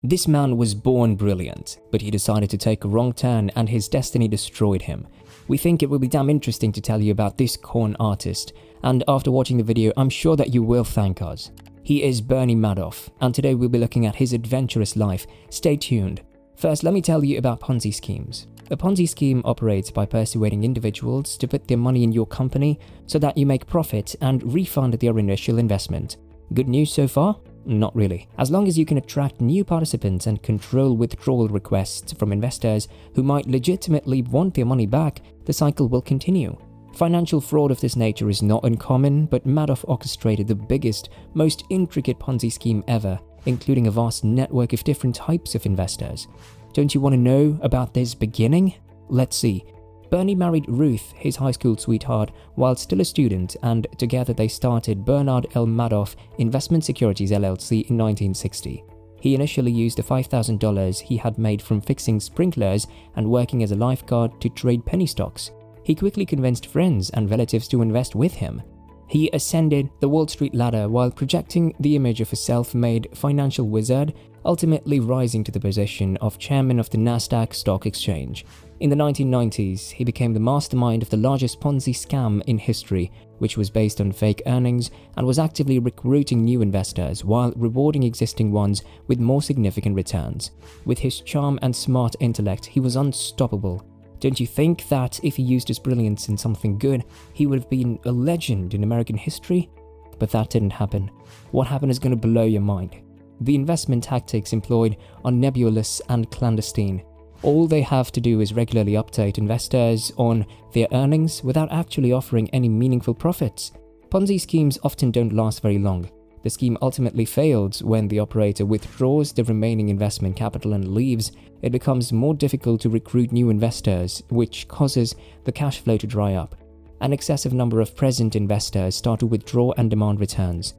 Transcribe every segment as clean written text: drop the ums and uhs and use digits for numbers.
This man was born brilliant, but he decided to take a wrong turn and his destiny destroyed him. We think it will be damn interesting to tell you about this con artist, and after watching the video, I'm sure that you will thank us. He is Bernie Madoff, and today we'll be looking at his adventurous life. Stay tuned. First, let me tell you about Ponzi schemes. A Ponzi scheme operates by persuading individuals to put their money in your company so that you make profit and refund their initial investment. Good news so far? Not really. As long as you can attract new participants and control withdrawal requests from investors who might legitimately want their money back, the cycle will continue. Financial fraud of this nature is not uncommon, but Madoff orchestrated the biggest, most intricate Ponzi scheme ever, including a vast network of different types of investors. Don't you want to know about this beginning? Let's see. Bernie married Ruth, his high school sweetheart, while still a student, and together they started Bernard L. Madoff Investment Securities LLC in 1960. He initially used the $5,000 he had made from fixing sprinklers and working as a lifeguard to trade penny stocks. He quickly convinced friends and relatives to invest with him. He ascended the Wall Street ladder while projecting the image of a self-made financial wizard, ultimately rising to the position of chairman of the Nasdaq Stock Exchange. In the 1990s, he became the mastermind of the largest Ponzi scam in history, which was based on fake earnings and was actively recruiting new investors while rewarding existing ones with more significant returns. With his charm and smart intellect, he was unstoppable. Don't you think that if he used his brilliance in something good, he would have been a legend in American history? But that didn't happen. What happened is going to blow your mind. The investment tactics employed are nebulous and clandestine. All they have to do is regularly update investors on their earnings without actually offering any meaningful profits. Ponzi schemes often don't last very long. The scheme ultimately fails when the operator withdraws the remaining investment capital and leaves. It becomes more difficult to recruit new investors, which causes the cash flow to dry up. An excessive number of present investors start to withdraw and demand returns.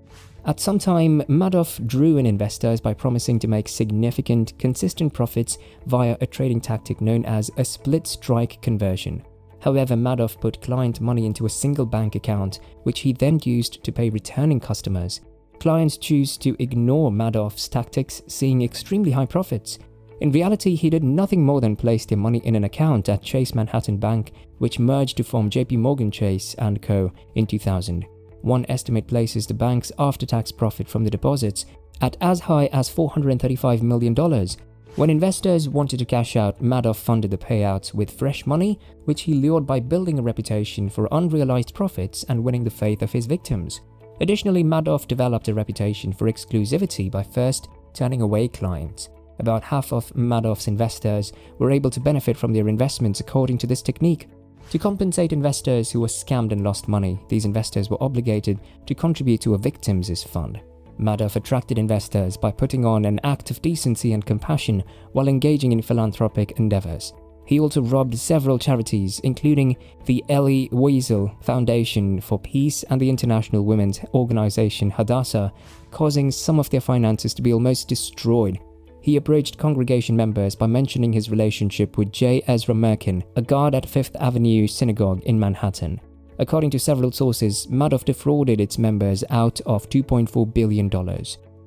At some time, Madoff drew in investors by promising to make significant, consistent profits via a trading tactic known as a split-strike conversion. However, Madoff put client money into a single bank account, which he then used to pay returning customers. Clients choose to ignore Madoff's tactics, seeing extremely high profits. In reality, he did nothing more than place their money in an account at Chase Manhattan Bank, which merged to form JP Morgan Chase & Co. in 2000. One estimate places the bank's after-tax profit from the deposits at as high as $435 million. When investors wanted to cash out, Madoff funded the payouts with fresh money, which he lured by building a reputation for unrealized profits and winning the faith of his victims. Additionally, Madoff developed a reputation for exclusivity by first turning away clients. About half of Madoff's investors were able to benefit from their investments according to this technique. To compensate investors who were scammed and lost money, these investors were obligated to contribute to a victims' fund. Madoff attracted investors by putting on an act of decency and compassion while engaging in philanthropic endeavors. He also robbed several charities, including the Elie Wiesel Foundation for Peace and the International Women's Organization Hadassah, causing some of their finances to be almost destroyed. He approached congregation members by mentioning his relationship with J. Ezra Merkin, a guard at Fifth Avenue Synagogue in Manhattan. According to several sources, Madoff defrauded its members out of $2.4 billion.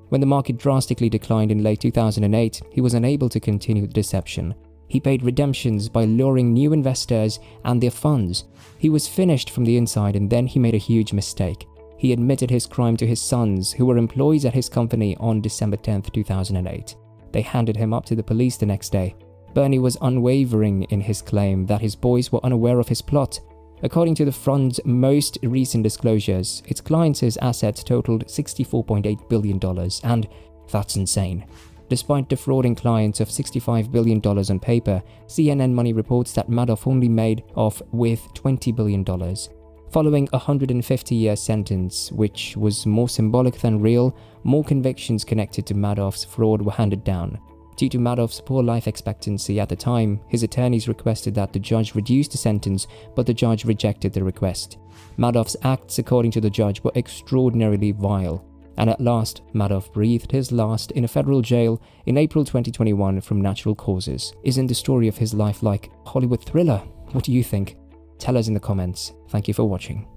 When the market drastically declined in late 2008, he was unable to continue the deception. He paid redemptions by luring new investors and their funds. He was finished from the inside, and then he made a huge mistake. He admitted his crime to his sons, who were employees at his company, on December 10, 2008. They handed him up to the police the next day. Bernie was unwavering in his claim that his boys were unaware of his plot. According to the fund's most recent disclosures, its clients' assets totaled $64.8 billion, and that's insane. Despite defrauding clients of $65 billion on paper, CNN Money reports that Madoff only made off with $20 billion. Following a 150-year sentence, which was more symbolic than real, more convictions connected to Madoff's fraud were handed down. Due to Madoff's poor life expectancy at the time, his attorneys requested that the judge reduce the sentence, but the judge rejected the request. Madoff's acts, according to the judge, were extraordinarily vile. And at last, Madoff breathed his last in a federal jail in April 2021 from natural causes. Isn't the story of his life like a Hollywood thriller? What do you think? Tell us in the comments. Thank you for watching.